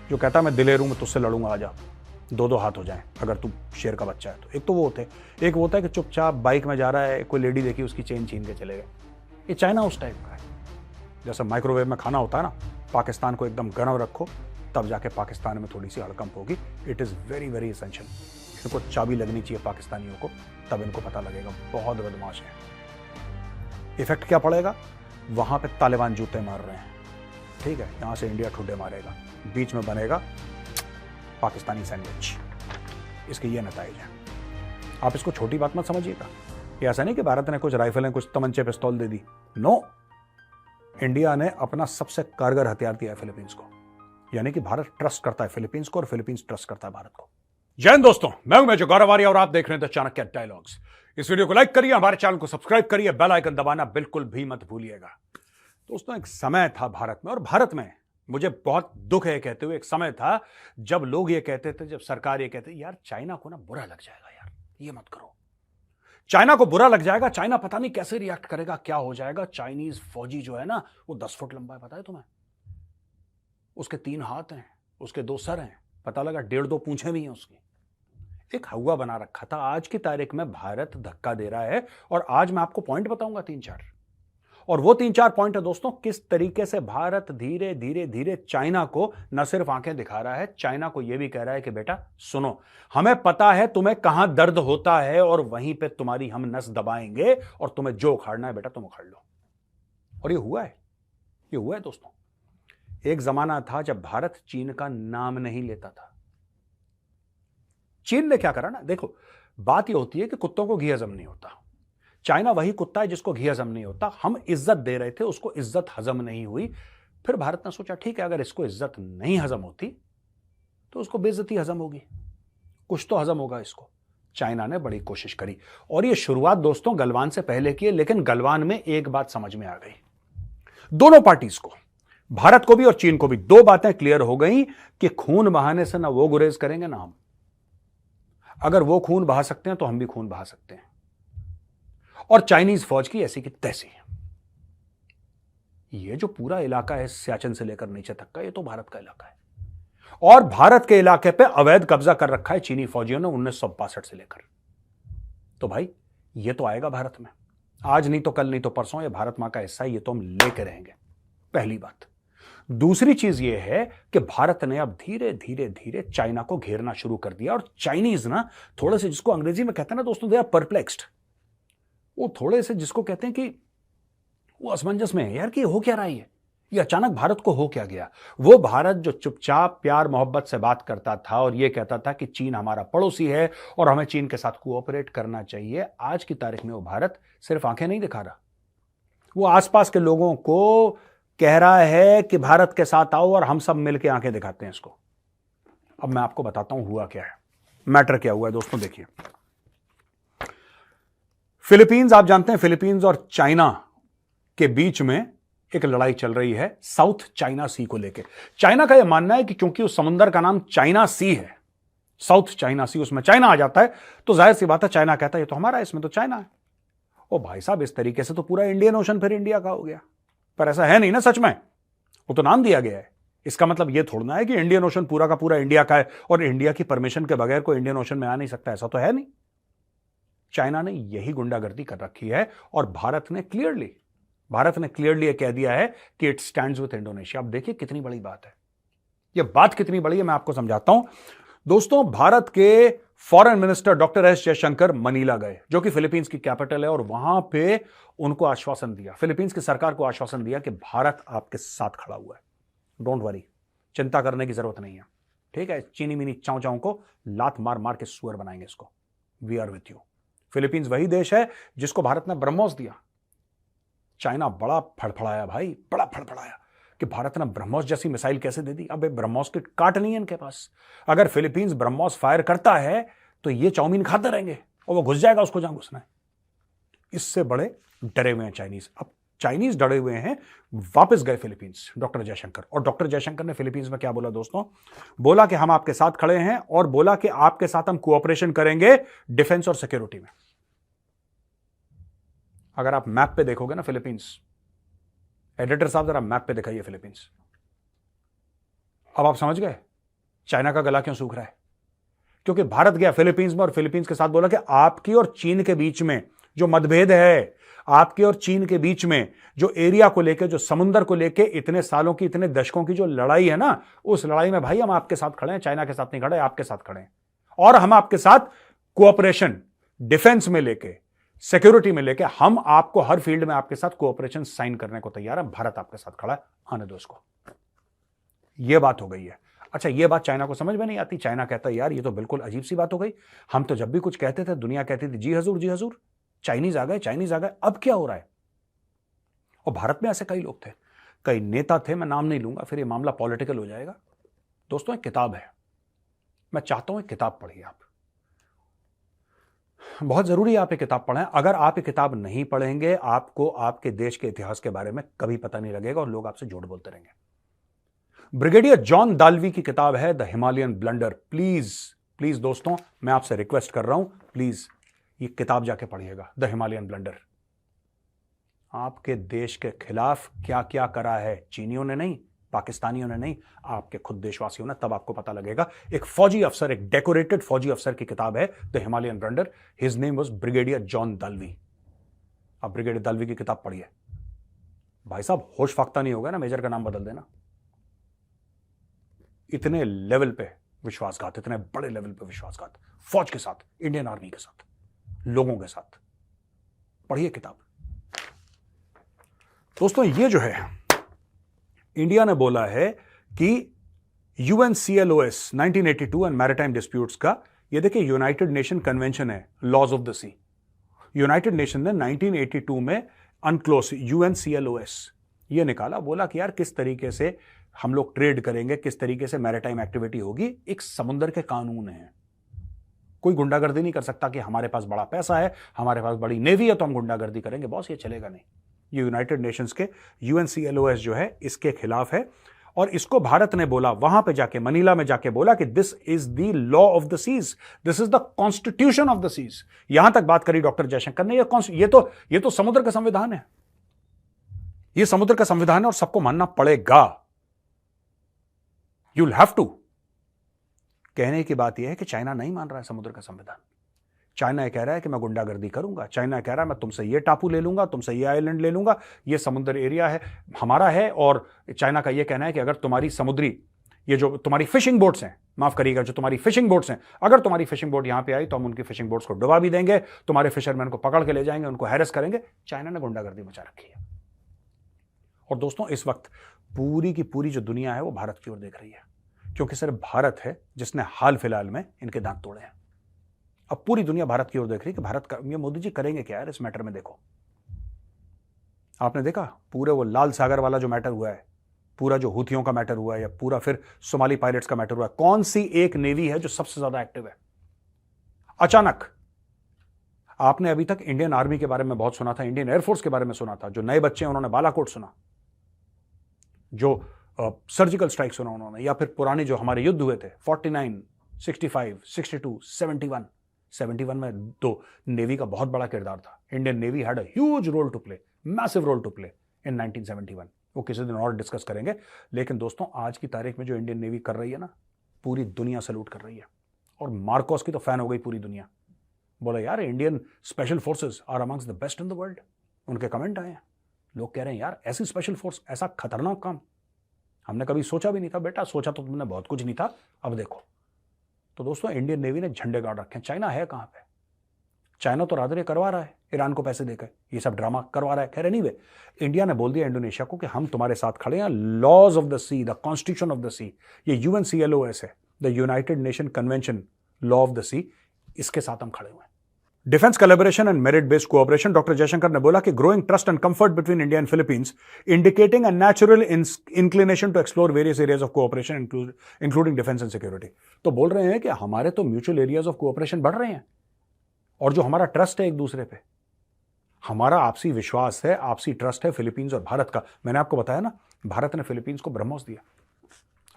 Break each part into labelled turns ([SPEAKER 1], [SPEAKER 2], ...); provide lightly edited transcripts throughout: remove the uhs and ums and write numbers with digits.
[SPEAKER 1] जो कहता है मैं दिलेर हूं, मैं तुझसे लड़ूंगा, आजा, दो दो हाथ हो जाएं अगर तू शेर का बच्चा है तो। एक तो वो होते, एक वो होता है कि चुपचाप बाइक में जा रहा है, कोई लेडी देखी उसकी चेन छीन के चले गए। ये चाइना उस टाइप का है। जैसे माइक्रोवेव में खाना होता है ना, पाकिस्तान को एकदम गर्म रखो तब जाके पाकिस्तान में थोड़ी सी हड़कंप होगी। It is very very essential. इनको चाबी लगनी चाहिए पाकिस्तानियों को, तब इनको पता लगेगा बहुत बदमाश है। इफेक्ट क्या पड़ेगा? वहां पे तालिबान जूते मार रहे हैं, ठीक है, यहां से इंडिया ठुड्डे मारेगा, बीच में बनेगा पाकिस्तानी सैंडविच। इसके ये नतीजे हैं। आप इसको छोटी बात मत समझिएगा। ये ऐसा नहीं कि भारत ने कुछ राइफलें, कुछ तमंचे, पिस्तौल दे दी। नो, इंडिया ने अपना सबसे कारगर हथियार दिया है फिलीपींस को। यानी कि भारत ट्रस्ट करता है फिलीपींस को और फिलीपींस ट्रस्ट करता है भारत को। जय हिंद दोस्तों, मैं हूं मेजर गौरव आर्य और आप देख रहे हैं द चाणक्य डायलॉग्स। इस वीडियो को लाइक करिए, हमारे चैनल को सब्सक्राइब करिए, बेल आइकन दबाना बिल्कुल भी मत भूलिएगा। दोस्तों, एक समय था भारत में, और भारत में मुझे बहुत दुख है कहते हुए, एक समय था जब लोग ये कहते थे, जब सरकार ये कहते, यार चाइना को ना बुरा लग जाएगा, यार ये मत करो, चाइना को बुरा लग जाएगा, चाइना पता नहीं कैसे रिएक्ट करेगा, क्या हो जाएगा। चाइनीज फौजी जो है ना, वो 10 फुट लंबा है, पता है तुम्हें? उसके 3 हाथ हैं, उसके 2 सर हैं, पता लगा 1.5-2 पूंछें भी हैं उसकी। एक हवा बना रखा था। आज की तारीख में भारत धक्का दे रहा है, और आज मैं आपको पॉइंट बताऊंगा 3-4, और वो 3-4 पॉइंट है दोस्तों, किस तरीके से भारत धीरे धीरे धीरे चाइना को न सिर्फ आंखें दिखा रहा है, चाइना को यह भी कह रहा है कि बेटा सुनो, हमें पता है तुम्हें कहां दर्द होता है, और वहीं पे तुम्हारी हम नस दबाएंगे, और तुम्हें जो उखाड़ना है बेटा तुम उखाड़ लो। और ये हुआ है, ये हुआ है दोस्तों। एक जमाना था जब भारत चीन का नाम नहीं लेता था। चीन ने क्या करा ना, देखो बात यह होती है कि कुत्तों को घी हजम नहीं होता। चाइना वही कुत्ता है जिसको घी हजम नहीं होता। हम इज्जत दे रहे थे, उसको इज्जत हजम नहीं हुई। फिर भारत ने सोचा ठीक है, अगर इसको इज्जत नहीं हजम होती तो उसको बेइज्जती हजम होगी, कुछ तो हजम होगा इसको। चाइना ने बड़ी कोशिश करी, और ये शुरुआत दोस्तों गलवान से पहले की है। लेकिन गलवान में एक बात समझ में आ गई, दोनों पार्टीज को, भारत को भी और चीन को भी, 2 बातें क्लियर हो गई कि खून बहाने से ना वो गुरेज करेंगे ना हम। अगर वो खून बहा सकते हैं तो हम भी खून बहा सकते हैं। और चाइनीज फौज की ऐसी की तैसी। ये जो पूरा इलाका है सियाचिन से लेकर नीचे तक का, ये तो भारत का इलाका है, और भारत के इलाके पे अवैध कब्जा कर रखा है चीनी फौजियों ने 1962 से लेकर। तो भाई ये तो आएगा भारत में, आज नहीं तो कल, नहीं तो परसों। ये भारत मां का हिस्सा है, ये तो हम लेके रहेंगे, पहली बात। दूसरी चीज ये है कि भारत ने अब धीरे धीरे धीरे चाइना को घेरना शुरू कर दिया। और चाइनीज ना थोड़े से, जिसको अंग्रेजी में कहते हैं ना दोस्तों, दे आर परप्लेक्स्ड। वो थोड़े से, जिसको कहते हैं कि वो असमंजस में है, यार कि हो क्या रहा है, ये अचानक भारत को हो क्या गया। वो भारत जो चुपचाप प्यार मोहब्बत से बात करता था और ये कहता था कि चीन हमारा पड़ोसी है और हमें चीन के साथ कोऑपरेट करना चाहिए, आज की तारीख में वो भारत सिर्फ आंखें नहीं दिखा रहा, वो आसपास के लोगों को कह रहा है कि भारत के साथ आओ और हम सब मिलकर आंखें दिखाते हैं इसको। अब मैं आपको बताता हूं हुआ क्या है, मैटर क्या हुआ है दोस्तों। देखिए, फिलीपींस, आप जानते हैं फिलीपींस और चाइना के बीच में एक लड़ाई चल रही है साउथ चाइना सी को लेकर। चाइना का यह मानना है कि क्योंकि उस समुद्र का नाम चाइना सी है, साउथ चाइना सी, उसमें चाइना आ जाता है, तो जाहिर सी बात है चाइना कहता है ये तो हमारा है, इसमें तो चाइना है। ओ भाई साहब, इस तरीके से तो पूरा इंडियन ओशन फिर इंडिया का हो गया। पर ऐसा है नहीं ना सच में, वो तो नाम दिया गया है। इसका मतलब यह थोड़ा है कि इंडियन ओशन पूरा का पूरा इंडिया का है और इंडिया की परमिशन के बगैर कोई इंडियन ओशन में आ नहीं सकता, ऐसा तो है नहीं। चाइना ने यही गुंडागर्दी कर रखी है, और भारत ने क्लियरली यह कह दिया है कि इट स्टैंड्स विद इंडोनेशिया। अब देखिए कितनी बड़ी बात है, यह बात कितनी बड़ी है, मैं आपको समझाता हूं दोस्तों। भारत के foreign minister doctor S Jaishankar Manila गए, जो कि फिलीपींस की कैपिटल है, और वहां पे उनको आश्वासन दिया, फिलीपींस की सरकार को आश्वासन दिया कि भारत आपके साथ खड़ा हुआ है, डोंट वरी, चिंता करने की जरूरत नहीं है, ठीक है। चीनी मिनी चाव चाव को लात मार मार के सुअर बनाएंगे इसको, we are with you. Philippines वही देश है जिसको भारत ने ब्रह्मोस दिया। चाइना बड़ा फड़फड़ाया भाई, बड़ा फड़फड़ाया कि भारत ने ब्रह्मोस जैसी मिसाइल कैसे दे दी। अब ब्रह्मोस की काट नहीं है इनके पास। अगर फिलीपींस ब्रह्मोस फायर करता है तो ये चाउमीन खाते रहेंगे और वो घुस जाएगा उसको जहां घुसना है। इससे बड़े डरे हुए हैं चाइनीज। अब चाइनीज डरे हुए हैं, वापस गए फिलीपींस डॉक्टर जयशंकर, और डॉक्टर जयशंकर ने फिलीपींस में क्या बोला दोस्तों, बोला कि हम आपके साथ खड़े हैं, और बोला कि आपके साथ हम कोऑपरेशन करेंगे डिफेंस और सिक्योरिटी में। अगर आप मैप पे देखोगे ना फिलीपींस, एडिटर साहब जरा मैप पे दिखाइए फिलीपींस, अब आप समझ गए चाइना का गला क्यों सूख रहा है? क्योंकि भारत गया फिलीपींस में और फिलीपींस के साथ बोला कि आपकी और चीन के बीच में जो मतभेद है, आपके और चीन के बीच में जो एरिया को लेके, जो समुद्र को लेके इतने सालों की, इतने दशकों की जो लड़ाई है ना, उस लड़ाई में भाई हम आपके साथ खड़े हैं, चाइना के साथ नहीं खड़े, आपके साथ खड़े हैं। और हम आपके साथ कोऑपरेशन, डिफेंस में लेके, सिक्योरिटी में लेके, हम आपको हर फील्ड में आपके साथ कोऑपरेशन साइन करने को तैयार है। भारत आपके साथ खड़ा है, आने दो इसको। यह बात हो गई है। अच्छा, यह बात चाइना को समझ में नहीं आती। चाइना कहता है यार ये तो बिल्कुल अजीब सी बात हो गई, हम तो जब भी कुछ कहते थे दुनिया कहती थी जी हजूर, जी हजूर, चाइनीज आ गए, चाइनीज आ गए, अब क्या हो रहा है? और भारत में ऐसे कई लोग थे, कई नेता थे, मैं नाम नहीं लूंगा, फिर ये मामला पॉलिटिकल हो जाएगा। दोस्तों एक किताब है, मैं चाहता हूं एक किताब पढ़िए आप, बहुत जरूरी है आप ये किताब पढ़ें। अगर आप ये किताब नहीं पढ़ेंगे, आपको आपके देश के इतिहास के बारे में कभी पता नहीं लगेगा और लोग आपसे झूठ बोलते रहेंगे। ब्रिगेडियर जॉन दाल्वी की किताब है the Himalayan blunder. Please please दोस्तों, मैं आपसे रिक्वेस्ट कर रहा हूं, प्लीज ये किताब जाके पढ़िएगा, द हिमालयन ब्लंडर। आपके देश के खिलाफ क्या क्या करा है चीनियों ने नहीं, पाकिस्तानियों ने नहीं, आपके खुद देशवासियों ने, तब आपको पता लगेगा। एक फौजी अफसर, एक डेकोरेटेड फौजी अफसर की किताब है the Himalayan blunder. His name was brigadier John Dalvi. आप ब्रिगेडियर दाल्वी की किताब पढ़िए। भाई साहब होश फाख्ता नहीं होगा ना, मेजर का नाम बदल देना। इतने लेवल पे विश्वासघात, इतने बड़े लेवल पे विश्वासघात, फौज के साथ, इंडियन आर्मी के साथ, लोगों के साथ। पढ़िए किताब। दोस्तों ये जो है, इंडिया ने बोला है कि UNCLOS 1982 एंड मैरिटाइम डिस्प्यूट्स का, ये देखिए यूनाइटेड नेशन कन्वेंशन है, laws of the sea. United Nation ने 1982 में अनक्लोज UNCLOS ये निकाला, बोला कि यार किस तरीके से हम लोग ट्रेड करेंगे, किस तरीके से मैरिटाइम एक्टिविटी होगी, एक समुद्र के कानून है। कोई गुंडागर्दी नहीं कर सकता कि हमारे पास बड़ा पैसा है, हमारे पास बड़ी नेवी है तो हम गुंडागर्दी करेंगे। बॉस ये चलेगा नहीं। ये यूनाइटेड नेशंस के UNCLOS जो है इसके खिलाफ है। और इसको भारत ने बोला, वहां पे जाके, मनीला में जाके बोला कि this is the law of the seas, this is the constitution of the seas. यहां तक बात करी डॉक्टर जयशंकर ने, ये तो समुद्र का संविधान है, ये समुद्र का संविधान है और सबको मानना पड़ेगा। You will have to. कहने की बात यह है कि चाइना नहीं मान रहा है समुद्र का संविधान। चाइना कह रहा है कि मैं गुंडागर्दी करूंगा, चाइना कह रहा है मैं तुमसे ये टापू ले लूंगा, तुमसे ये आइलैंड ले लूंगा, ये समुद्र एरिया है हमारा है। और चाइना का ये कहना है कि अगर तुम्हारी समुद्री, ये जो तुम्हारी फिशिंग बोट्स हैं, माफ करिएगा, जो तुम्हारी फिशिंग बोट्स हैं, अगर तुम्हारी फिशिंग बोट यहां पे आई तो हम उनकी फिशिंग बोट्स को डुबा भी देंगे, तुम्हारे फिशरमैन को पकड़ के ले जाएंगे, उनको हैरेस करेंगे। चाइना ने गुंडागर्दी मचा रखी है। और दोस्तों इस वक्त पूरी की पूरी जो दुनिया है वो भारत की ओर देख रही है, क्योंकि सिर्फ भारत है जिसने हाल फिलहाल में इनके दांत तोड़े हैं। अब पूरी दुनिया भारत की ओर देख रही है कि भारत का, ये मोदी जी करेंगे क्या यार इस मैटर में। देखो, आपने देखा पूरे वो लाल सागर वाला जो मैटर हुआ है, पूरा जो हूथियों का मैटर हुआ है, या पूरा फिर सोमाली पायलट्स का मैटर हुआ है, कौन सी एक नेवी है जो सबसे ज्यादा एक्टिव है? अचानक आपने अभी तक इंडियन आर्मी के बारे में बहुत सुना था, इंडियन एयरफोर्स के बारे में सुना था, जो नए बच्चे हैं उन्होंने बालाकोट सुना, जो सर्जिकल स्ट्राइक सुना उन्होंने, या फिर पुराने जो हमारे युद्ध हुए थे 49, 65, 62, 71 में तो नेवी का बहुत बड़ा किरदार था। Indian navy had a huge role to play, massive role to play in 1971। वो किसी दिन और डिस्कस करेंगे। लेकिन दोस्तों आज की तारीख में जो इंडियन नेवी कर रही है ना, पूरी दुनिया सैल्यूट कर रही है। और मार्कोस की तो फैन हो गई पूरी दुनिया। बोला यार Indian special forces are amongst the best in the world. उनके कमेंट आए हैं, लोग कह रहे हैं यार ऐसी स्पेशल फोर्स, ऐसा खतरनाक काम हमने कभी सोचा भी नहीं था। बेटा सोचा तो तुमने बहुत कुछ नहीं था, अब देखो। तो दोस्तों इंडियन नेवी ने झंडे गाड़ रखे हैं। चाइना है कहां पे? चाइना तो रादर करवा रहा है ईरान को पैसे देकर, ये सब ड्रामा करवा रहा है। खैर एनीवे, इंडिया ने बोल दिया इंडोनेशिया को कि हम तुम्हारे साथ खड़े हैं। Laws of the sea, the constitution of the sea, ये UNCLOS है, the United Nation convention law of the sea, इसके साथ हम खड़े हुए हैं। Defence collaboration and merit based cooperation, doctor Jaishankar ने बोला कि growing trust and comfort between India and Philippines indicating a natural inclination to explore various areas of cooperation including defence and security. तो बोल रहे हैं कि हमारे तो म्यूचुअल एरियाज ऑफ कोऑपरेशन बढ़ रहे हैं, और जो हमारा ट्रस्ट है एक दूसरे पे, हमारा आपसी विश्वास है, आपसी ट्रस्ट है फिलीपींस और भारत का। मैंने आपको बताया ना, भारत ने फिलीपींस को ब्रह्मोस दिया।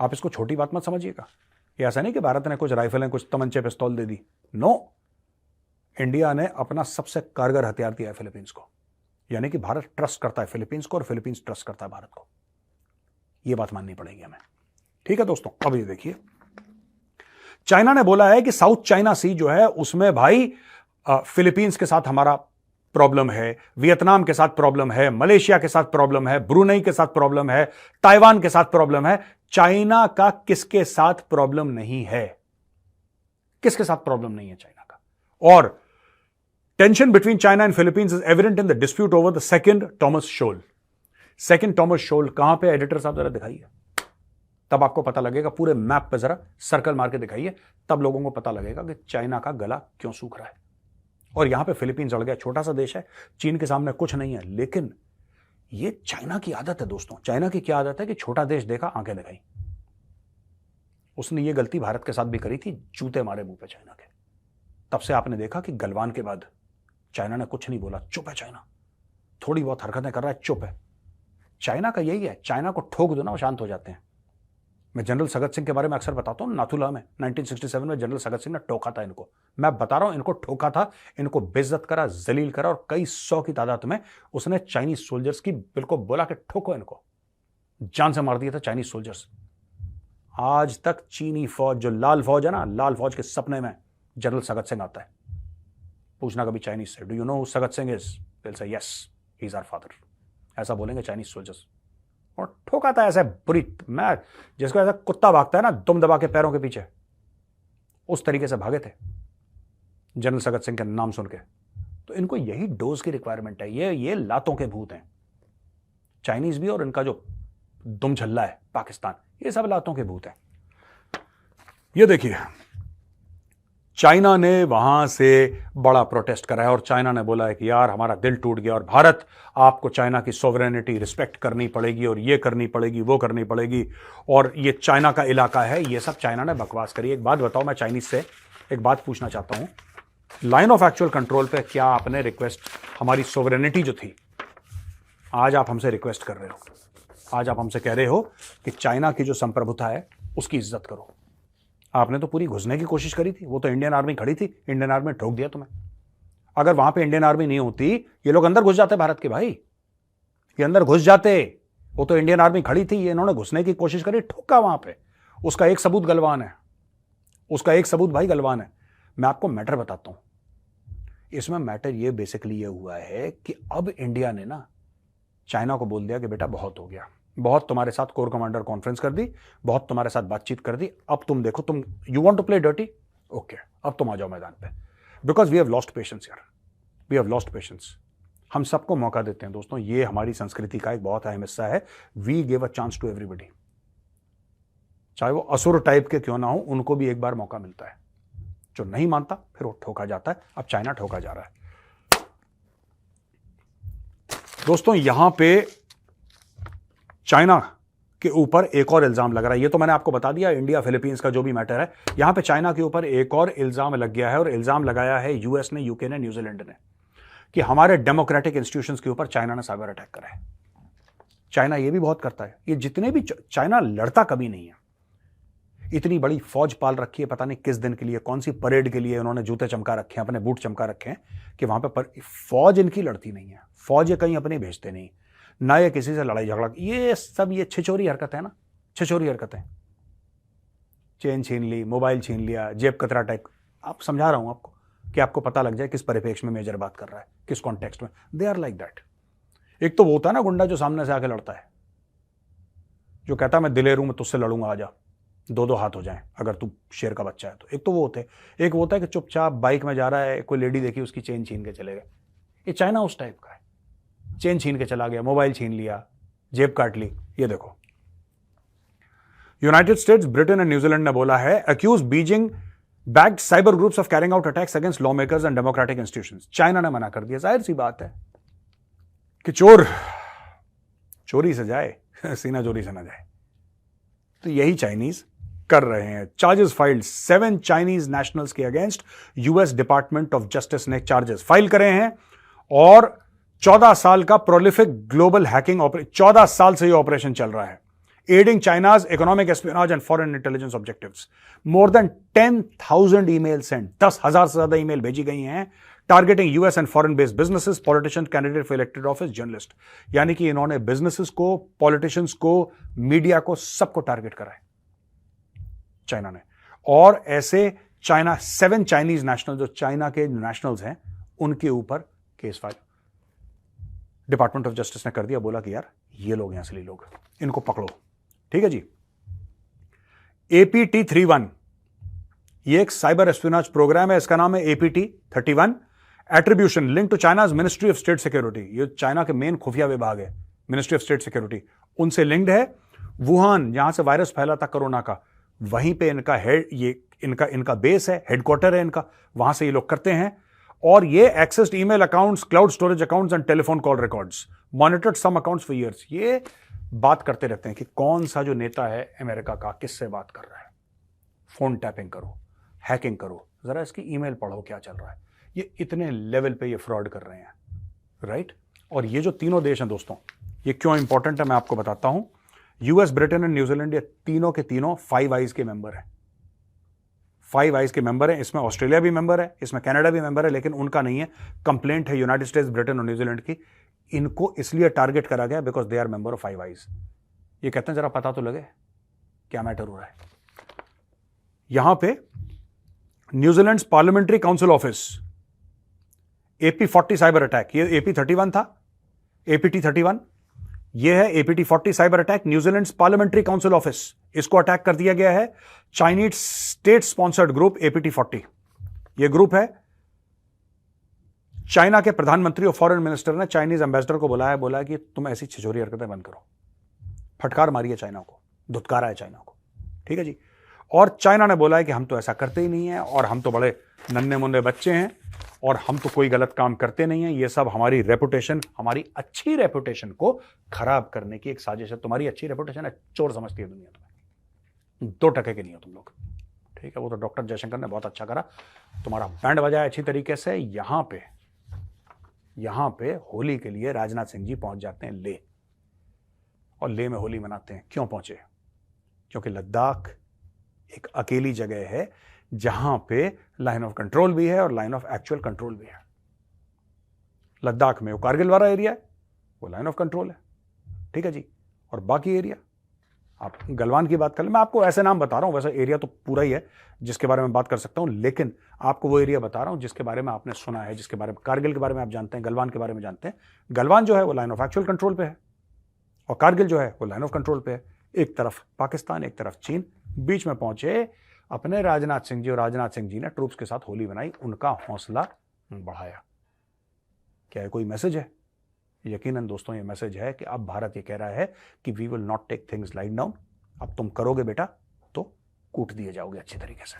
[SPEAKER 1] आप इसको छोटी बात मत समझिएगा। ये ऐसा नहीं कि भारत ने कुछ राइफलें, कुछ तमंचे, पिस्तौल दे दी। नो, इंडिया ने अपना सबसे कारगर हथियार दिया है फिलीपींस को। यानी कि भारत ट्रस्ट करता है फिलीपींस को और फिलीपींस ट्रस्ट करता है भारत को। यह बात माननी पड़ेगी हमें। ठीक है दोस्तों, अब ये देखिए, चाइना ने बोला है कि साउथ चाइना सी जो है उसमें भाई फिलीपींस के साथ हमारा प्रॉब्लम है, वियतनाम के साथ प्रॉब्लम है, मलेशिया के साथ प्रॉब्लम है, ब्रुनई के साथ प्रॉब्लम है, ताइवान के साथ प्रॉब्लम है। चाइना का किसके साथ प्रॉब्लम नहीं है? किसके साथ प्रॉब्लम नहीं है चाइना का? और tension between China and Philippines is evident in the dispute over the second Thomas shoal. Second Thomas shoal कहां पे? एडिटर साहब जरा दिखाइए, तब आपको पता लगेगा। पूरे मैप पे जरा सर्कल मार के दिखाइए, तब लोगों को पता लगेगा कि चाइना का गला क्यों सूख रहा है। और यहां पे फिलीपींस अड़ गया, छोटा सा देश है, चीन के सामने कुछ नहीं है। लेकिन ये चाइना की आदत है दोस्तों। चाइना की क्या आदत है कि छोटा देश देखा आंखें दिखाई। उसने ये गलती भारत के साथ भी करी थी, जूते मारे मुंह पे चाइना के। तब से आपने देखा कि गलवान के बाद चाइना ने कुछ नहीं बोला, चुप है चाइना। थोड़ी बहुत हरकतें कर रहा है, चुप है। चाइना का यही है, चाइना को ठोक दो ना वो शांत हो जाते हैं। मैं जनरल सगत सिंह के बारे में अक्सर बताता हूं, नाथुला में 1967 में जनरल सगत सिंह ने ठोका था इनको। मैं बता रहा हूं, इनको ठोका था, इनको बेइज्जत करा, जलील करा, और कई सौ की तादाद में उसने चाइनीज सोल्जर्स की बिल्कुल बोला कि ठोको इनको। जान से मार दिया था चाइनीज सोल्जर्स। आज तक चीनी फौज, जो लाल फौज है ना, लाल फौज के सपने में जनरल सगत सिंह आता है। पूछना कभी चाइनीज से, do you know who Sagat Singh is? Will say yes, he is our father. ऐसा बोलेंगे चाइनीज सोल्जर्स। और ठोका था ऐसे बुरी, मैं जिसको ऐसा कुत्ता भागता है ना दुम दबा के पैरों के पीछे, उस तरीके से भागे थे जनरल सगत सिंह के नाम सुन के। तो इनको यही डोज की रिक्वायरमेंट है। ये लातों के भूत हैं चाइनीज भी, और इनका जो दुम झल्ला है पाकिस्तान, ये सब लातों के भूत हैं। ये देखिए, चाइना ने वहां से बड़ा प्रोटेस्ट करा है और चाइना ने बोला है कि यार हमारा दिल टूट गया और भारत, आपको चाइना की सोवरेनिटी रिस्पेक्ट करनी पड़ेगी और ये करनी पड़ेगी, वो करनी पड़ेगी, और ये चाइना का इलाका है। ये सब चाइना ने बकवास करी। एक बात बताओ, मैं चाइनीज से एक बात पूछना चाहता हूं, लाइन ऑफ एक्चुअल कंट्रोल पे क्या आपने रिक्वेस्ट, हमारी सोवरेनिटी जो थी, आज आप हमसे रिक्वेस्ट कर रहे हो, आज आप हमसे कह रहे हो कि चाइना की जो संप्रभुता है उसकी इज्जत करो। आपने तो पूरी घुसने की कोशिश करी थी, वो तो इंडियन आर्मी खड़ी थी, इंडियन आर्मी ने ठोक दिया तुम्हें। अगर वहां पे इंडियन आर्मी नहीं होती, ये लोग अंदर घुस जाते भारत के भाई, ये अंदर घुस जाते। वो तो इंडियन आर्मी खड़ी थी, ये इन्होंने घुसने की कोशिश करी, ठोका वहां पे। उसका एक सबूत गलवान है, उसका एक सबूत भाई गलवान है। मैं आपको मैटर बताता हूं। इसमें मैटर ये बेसिकली ये हुआ है कि अब इंडिया ने ना चाइना को बोल दिया कि बेटा बहुत हो गया, बहुत तुम्हारे साथ कोर कमांडर कॉन्फ्रेंस कर दी, बहुत तुम्हारे साथ बातचीत कर दी, अब तुम देखो, तुम you want to play dirty, okay, अब तुम आ जाओ मैदान पे, because we have lost patience यार, वी हैव लॉस्ट पेशेंस। हम सबको मौका देते हैं दोस्तों, ये हमारी संस्कृति का एक बहुत अहम हिस्सा है। We give a chance to everybody, चाहे वो असुर टाइप के क्यों ना हो, उनको भी एक बार मौका मिलता है। जो नहीं मानता फिर वो ठोका जाता है। अब चाइना ठोका जा रहा है दोस्तों। यहां पे चाइना के ऊपर एक और इल्जाम लग रहा है। ये तो मैंने आपको बता दिया, इंडिया फिलीपींस का जो भी मैटर है, यहां पे चाइना के ऊपर एक और इल्जाम लग गया है, और इल्जाम लगाया है यूएस ने, यूके ने, न्यूजीलैंड ने, कि हमारे डेमोक्रेटिक इंस्टीट्यूशंस के ऊपर चाइना ने साइबर अटैक करा है। चाइना ये भी बहुत करता है। ये जितने भी, चाइना लड़ता कभी नहीं है। इतनी बड़ी फौज पाल रखी है, पता नहीं किस दिन के लिए, कौन सी परेड के लिए उन्होंने जूते चमका रखे हैं, अपने बूट चमका रखे हैं, कि वहां पे फौज इनकी लड़ती नहीं है। फौज ये कहीं अपने भेजते नहीं, ना ये किसी से लड़ाई झगड़ा, ये सब ये छिछोरी हरकत है ना, छिछोरी हरकतें। चेन छीन ली, मोबाइल छीन लिया, जेब कतरा टाइप। आप समझा रहा हूं आपको कि आपको पता लग जाए किस परिप्रेक्ष्य में मेजर बात कर रहा है, किस कॉन्टेक्स्ट में। They are like that. एक तो वो होता है ना गुंडा जो सामने से आके लड़ता है, जो कहता है मैं दिलेर हूं, मैं तुझसे लड़ूंगा, आजा, दो हाथ हो जाएं अगर तू शेर का बच्चा है तो। एक तो वो होते हैं, एक वो होता है कि चुपचाप बाइक में जा रहा है, कोई लेडी देखी, उसकी चेन छीन के चले गए। ये चाइना उस टाइप का है, चेन छीन के चला गया, मोबाइल छीन लिया, जेब काट ली। ये देखो, United States, Britain and New Zealand ने बोला है, accuse Beijing backed cyber groups of carrying out attacks against law makers and democratic institutions. China ने मना कर दिया। जाहिर सी बात है कि चोर चोरी से जाए, सीना चोरी से ना जाए। तो यही चाइनीज कर रहे हैं। चार्जेस फाइल्ड, 7 चाइनीज नेशनल्स के against US department of justice ने चार्जेस फाइल करे हैं, और 14 साल का प्रोलिफिक ग्लोबल हैकिंग ऑपरेशन, 14 साल से यह ऑपरेशन चल रहा है, adding China's economic espionage and foreign intelligence objectives. More than 10,000 email send, 10,000 से ज्यादा ईमेल भेजी गई हैं, targeting US and foreign based businesses, politician, candidate for elected office, journalist. यानी कि इन्होंने बिजनेसेस को, पॉलिटिशियंस को, मीडिया को, सबको टारगेट करा है चाइना ने। और ऐसे चाइना 7 चाइनीज नेशनल जो चाइना के नेशनल्स हैं उनके ऊपर case file department of justice ने कर दिया, बोला कि यार ये लोग हैं असली लोग, इनको पकड़ो। ठीक है जी। APT31 ये एक साइबर एस्पियोनेज प्रोग्राम है, इसका नाम है APT31 attribution link to China's ministry of state security. ये चाइना के मेन खुफिया विभाग है, मिनिस्ट्री ऑफ स्टेट सिक्योरिटी, उनसे लिंक्ड है। वुहान जहां से वायरस फैला था कोरोना का, वहीं पे इनका हेड, ये इनका बेस है, हेडक्वार्टर है इनका, वहां से ये लोग करते हैं। और ये accessed email accounts, cloud storage accounts and telephone call records, monitored some accounts for years. ये बात करते रहते हैं कि कौन सा जो नेता है अमेरिका का किससे बात कर रहा है, फोन टैपिंग करो, हैकिंग करो, जरा इसकी ईमेल पढ़ो क्या चल रहा है। ये इतने लेवल पे ये फ्रॉड कर रहे हैं, राइट। और ये जो तीनों देश हैं दोस्तों, ये क्यों इंपॉर्टेंट है मैं आपको बताता हूं। यूएस, ब्रिटेन एंड न्यूजीलैंड, ये तीनों के तीनों 5 आइज के मेंबर हैं, 5 आइज के मेंबर हैं। इसमें ऑस्ट्रेलिया भी मेंबर है, इसमें कनाडा भी मेंबर है, लेकिन उनका नहीं है। कंप्लेंट है यूनाइटेड स्टेट्स, ब्रिटेन और न्यूजीलैंड की। इनको इसलिए टारगेट करा गया because they are member of 5 eyes. ये कहते हैं जरा पता तो लगे क्या मैटर हो रहा है। यहां पे New Zealand parliamentary council office, AP40 cyber attack, ये AP31 था, APT31, ये है APT40 cyber attack, New Zealand parliamentary council office, इसको अटैक कर दिया गया है। Chinese state sponsored group APT40, ये ग्रुप है। चाइना के प्रधानमंत्री और फॉरेन मिनिस्टर ने चाइनीज एम्बेसडर को बुलाया, बोला कि तुम ऐसी छिछोरी हरकतें बंद करो, फटकार मारी है चाइना को, धुतकारा है चाइना को। ठीक है जी। और चाइना ने बोला है कि हम तो ऐसा करते ही नहीं है, और हम तो बड़े नन्हे मुन्ने बच्चे हैं, और हम तो कोई गलत काम करते नहीं हैं, ये सब हमारी रेपुटेशन, हमारी अच्छी रेपुटेशन को खराब करने की एक साजिश है। तुम्हारी अच्छी रेपुटेशन है, चोर समझती है दुनिया तुम्हें, 2 टके के नहीं हो तुम लोग। ठीक है, वो तो डॉक्टर जयशंकर ने बहुत अच्छा करा, तुम्हारा बैंड बजाया अच्छी तरीके से। यहां पे होली के लिए राजनाथ सिंह जी पहुंच जाते हैं लेह, और लेह में होली मनाते हैं। क्यों पहुंचे? क्योंकि लद्दाख एक अकेली जगह है जहां पे लाइन ऑफ कंट्रोल भी है और लाइन ऑफ एक्चुअल कंट्रोल भी है। लद्दाख में वो कारगिल वाला एरिया है, वो लाइन ऑफ कंट्रोल है। ठीक है जी। और बाकी एरिया, आप गलवान की बात कर ले, मैं आपको ऐसे नाम बता रहा हूं, वैसे एरिया तो पूरा ही है जिसके बारे में बात कर सकता हूं, लेकिन आपको वो एरिया बता रहा हूं जिसके बारे में आपने सुना है, जिसके बारे में, कारगिल के बारे में आप जानते हैं, गलवान के बारे में जानते हैं। गलवान जो है वो लाइन ऑफ एक्चुअल कंट्रोल पे है, और कारगिल जो है वो लाइन ऑफ कंट्रोल पे है। एक तरफ पाकिस्तान, एक तरफ चीन, बीच में पहुंचे अपने राजनाथ सिंह जी, और राजनाथ सिंह जी ने ट्रूप्स के साथ होली मनाई, उनका हौसला बढ़ाया। क्या है कोई मैसेज है? यकीनन दोस्तों ये मैसेज है कि अब भारत ये कह रहा है कि we will not take things like down. अब तुम करोगे बेटा तो कूट दिए जाओगे अच्छी तरीके से।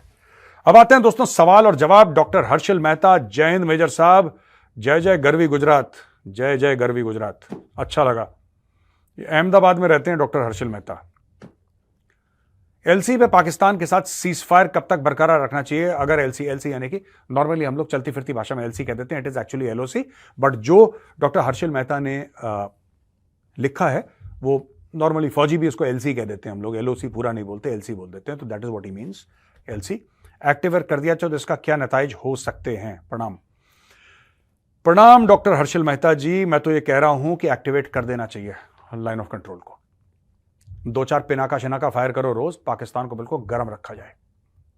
[SPEAKER 1] अब आते हैं दोस्तों सवाल और जवाब। डॉक्टर हर्षिल मेहता, जय हिंद मेजर साहब, जय जय गरवी गुजरात, जय जय गरवी गुजरात। अच्छा लगा। अहमदाबाद में रहते हैं डॉक्टर हर्षिल मेहता। एलसी पे पाकिस्तान के साथ सीज फायर कब तक बरकरार रखना चाहिए? अगर एलसी यानी कि नॉर्मली हम लोग चलती फिरती भाषा में एलसी कह देते हैं, it is actually LOC, but जो डॉक्टर हर्षिल मेहता ने लिखा है वो नॉर्मली, फौजी भी उसको एलसी कह देते हैं, हम लोग एलओसी पूरा नहीं बोलते, एलसी बोल देते हैं, तो that is what he means, LC. Activate कर दिया तो इसका क्या नताइज हो सकते हैं? प्रणाम। प्रणाम डॉक्टर हर्षिल मेहता जी, मैं तो ये कह रहा हूं कि एक्टिवेट कर देना चाहिए लाइन ऑफ कंट्रोल को। 2-4 पिनाका शिनाका फायर करो रोज, पाकिस्तान को बिल्कुल गर्म रखा जाए।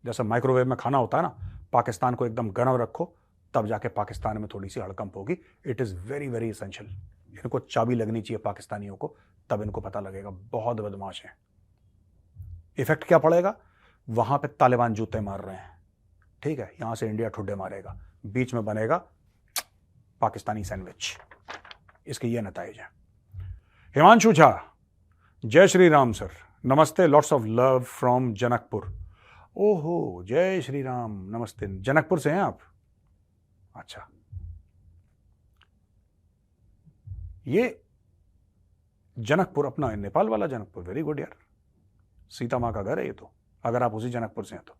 [SPEAKER 1] जैसे माइक्रोवेव में खाना होता है ना, पाकिस्तान को एकदम गर्म रखो, तब जाके पाकिस्तान में थोड़ी सी हड़कंप होगी। It is very very essential. इनको चाबी लगनी चाहिए पाकिस्तानियों को, तब इनको पता लगेगा बहुत बदमाश हैं। इफेक्ट क्या पड़ेगा? वहां पे तालिबान जूते मार रहे हैं, ठीक है, यहां से इंडिया ठुड्डे मारेगा, बीच में बनेगा पाकिस्तानी सैंडविच। इसके ये नताइज है। हिमांशु झा, जय श्री राम सर, नमस्ते, lots of love from Janakpur. ओहो, जय श्री राम, नमस्ते। जनकपुर से हैं आप? अच्छा, ये जनकपुर अपना नेपाल वाला जनकपुर, वेरी गुड यार, सीता मां का घर है ये तो, अगर आप उसी जनकपुर से हैं तो।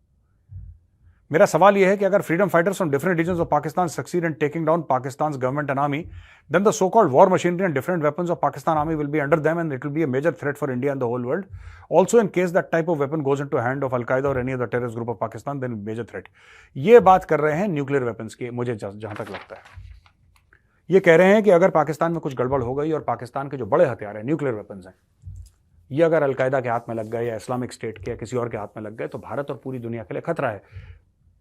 [SPEAKER 1] मेरा सवाल यह है कि अगर freedom fighters from different regions of Pakistan succeed in taking down पाकिस्तान's government and army, then the so-called war machinery and different weapons of Pakistan army will be under them and it will be a major threat for India and the whole world. Also, in case that type of weapon goes into hand of Al-Qaeda or any other terrorist group of Pakistan, then major threat. ये बात कर रहे हैं nuclear weapons की, मुझे जहां तक लगता है ये कह रहे हैं कि अगर पाकिस्तान में कुछ गड़बड़ हो गई और पाकिस्तान के जो बड़े हथियार हैं, न्यूक्लियर वेपन्स हैं, ये अगर अलकायदा के हाथ में लग गए या इस्लामिक स्टेट के या किसी और के हाथ में लग गए तो भारत और पूरी दुनिया के लिए खतरा है।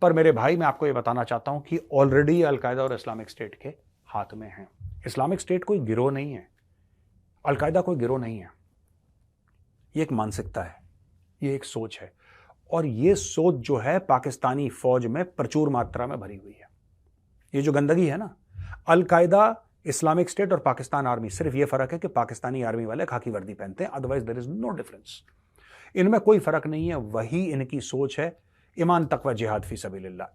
[SPEAKER 1] पर मेरे भाई, मैं आपको ये बताना चाहता हूं कि ऑलरेडी अलकायदा और इस्लामिक स्टेट के हाथ में है। इस्लामिक स्टेट कोई गिरोह नहीं है, अलकायदा कोई गिरोह नहीं है। ये एक मानसिकता है, ये एक सोच है, और ये सोच जो है पाकिस्तानी फौज में प्रचुर मात्रा में भरी हुई है। ये जो गंदगी है ना, अलकायदा, इस्लामिक स्टेट और पाकिस्तान आर्मी, सिर्फ ये फर्क है कि पाकिस्तानी आर्मी वाले खाकी वर्दी पहनते हैं, otherwise there is no difference. इनमें कोई फर्क नहीं है, वही इनकी सोच है, ईमान तकवा जिहाद फी सबीलिल्लाह।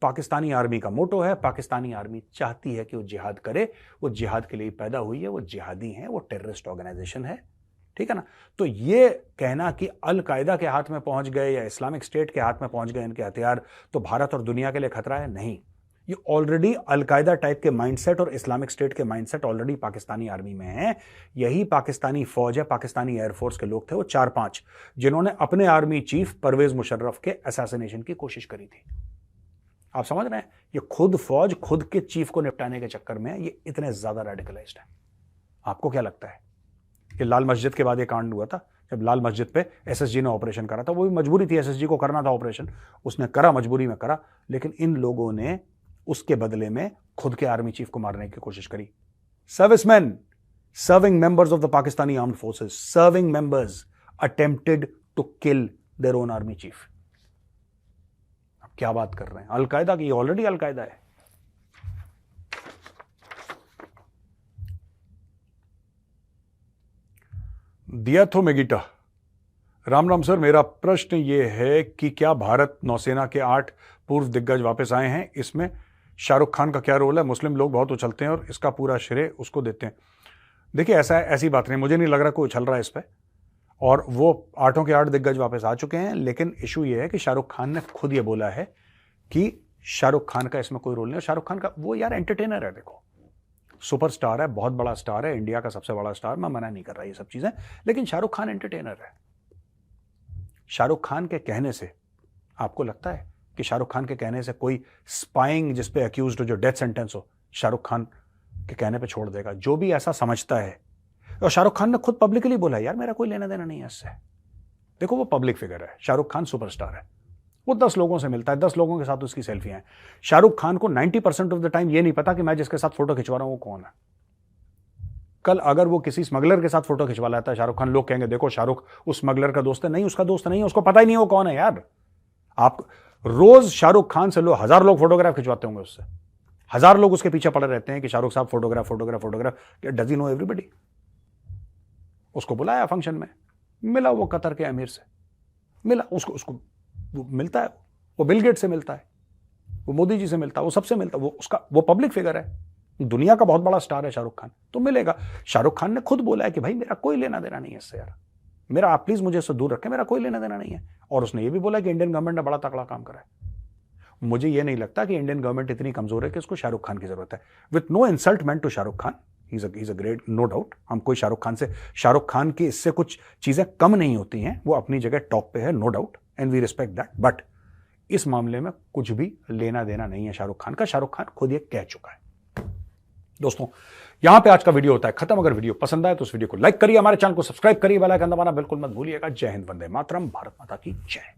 [SPEAKER 1] पाकिस्तानी आर्मी का मोटो है, पाकिस्तानी आर्मी चाहती है कि वो जिहाद करे, वो जिहाद के लिए पैदा हुई है, वो जिहादी है, वो टेररिस्ट ऑर्गेनाइजेशन है, ठीक है ना। तो ये कहना कि अलकायदा के हाथ में पहुंच गए या इस्लामिक स्टेट के हाथ में पहुंच गए इनके हथियार तो भारत और दुनिया के लिए खतरा है, नहीं। ये ऑलरेडी अलकायदा टाइप के माइंडसेट और इस्लामिक स्टेट के माइंडसेट ऑलरेडी पाकिस्तानी आर्मी में है। यही पाकिस्तानी फौज है, पाकिस्तानी एयरफोर्स के लोग थे वो 4-5 जिन्होंने अपने आर्मी चीफ परवेज मुशर्रफ के असैसिनेशन की कोशिश करी थी। आप समझ रहे हैं, ये खुद फौज खुद के चीफ को निपटाने के चक्कर में ये इतने ज्यादा रेडिकलाइज्ड है। आपको क्या लगता है कि लाल मस्जिद के बाद ये कांड हुआ था, जब लाल मस्जिद पे एसएसजी ने ऑपरेशन करा था, वो भी मजबूरी थी, एसएसजी को करना था ऑपरेशन, उसने करा, मजबूरी में करा, लेकिन इन लोगों ने उसके बदले में खुद के आर्मी चीफ को मारने की कोशिश करी। Serviceman, serving members of the Pakistani armed forces, serving members attempted to kill their own army chief. अब क्या बात कर रहे हैं, अलकायदा की, ऑलरेडी अलकायदा है। दिया थो मेगिटा, राम राम सर, मेरा प्रश्न यह है कि क्या भारत नौसेना के 8 पूर्व दिग्गज वापस आए हैं, इसमें शाहरुख खान का क्या रोल है? मुस्लिम लोग बहुत उछलते हैं और इसका पूरा श्रेय उसको देते हैं। देखिए, ऐसी बात नहीं, मुझे नहीं लग रहा कोई उछल रहा है इस पर, और वो 8 के 8 दिग्गज वापस आ चुके हैं। लेकिन इशू ये है कि शाहरुख खान ने खुद ये बोला है कि शाहरुख खान का इसमें कोई रोल नहीं है। शाहरुख खान का वो यार एंटरटेनर है, देखो सुपरस्टार है, बहुत बड़ा स्टार है, इंडिया का सबसे बड़ा स्टार, मैं मना नहीं कर रहा ये सब चीजें, लेकिन शाहरुख खान एंटरटेनर है। शाहरुख खान के कहने से आपको लगता है कि शाहरुख खान के कहने से कोई स्पाइंग जिस पे अक्यूज्ड हो, जो डेथ सेंटेंस हो, शाहरुख खान के कहने पे छोड़ देगा? जो भी ऐसा समझता है, और शाहरुख खान ने खुद पब्लिकली बोला यार मेरा कोई लेना देना नहीं है इससे। देखो, वो पब्लिक फिगर है, शाहरुख खान सुपरस्टार है, वो 10 लोगों से मिलता है, 10 लोगों के साथ उसकी सेल्फियां हैं। शाहरुख खान को 90% ऑफ द टाइम ये नहीं पता कि मैं जिसके साथ फोटो खिंचवा रहा हूं वो कौन है। कल अगर वो किसी स्मगलर के साथ फोटो खिंचवा लाता है शाहरुख खान, लोग कहेंगे देखो शाहरुख उस स्मगलर का दोस्त है। नहीं, उसका दोस्त नहीं है, उसको पता ही नहीं वो कौन है यार। आप रोज शाहरुख खान से 1000 लोग फोटोग्राफ खिंचवाते होंगे उससे, 1000 लोग उसके पीछे पड़े रहते हैं कि शाहरुख साहब photograph photograph photograph. Does he no everybody? उसको बुलाया फंक्शन में, मिला वो कतर के अमीर से, मिला उसको वो मिलता है, वो बिल गेट से मिलता है, वो मोदी जी से मिलता है, वो सबसे मिलता है, वो पब्लिक फिगर है, दुनिया का बहुत बड़ा स्टार है शाहरुख खान, तो मिलेगा। शाहरुख खान ने खुद बोला है कि भाई मेरा कोई लेना देना नहीं है इससे यार, मेरा आप प्लीज मुझे इससे दूर रखें, मेरा कोई लेना देना नहीं है। और उसने ये भी बोला कि इंडियन गवर्नमेंट ने बड़ा तगड़ा काम करा है। मुझे ये नहीं लगता कि इंडियन गवर्नमेंट इतनी कमजोर है कि उसको शाहरुख खान की जरूरत है। With no insult meant to Shahrukh Khan, he is a great, no doubt. हम कोई शाहरुख खान की इससे कुछ चीजें कम नहीं होती हैं, वो अपनी जगह टॉप पे है, no doubt, and we respect that. But इस मामले में कुछ भी लेना देना नहीं है शाहरुख खान का, शाहरुख खान खुद ये कह चुका है। दोस्तों, यहां पे आज का वीडियो होता है खत्म। अगर वीडियो पसंद आए तो उस वीडियो को लाइक करिए, हमारे चैनल को सब्सक्राइब करिए, बेल आइकन दबाना बिल्कुल मत भूलिएगा। जय हिंद, वंदे मातरम, भारत माता की जय।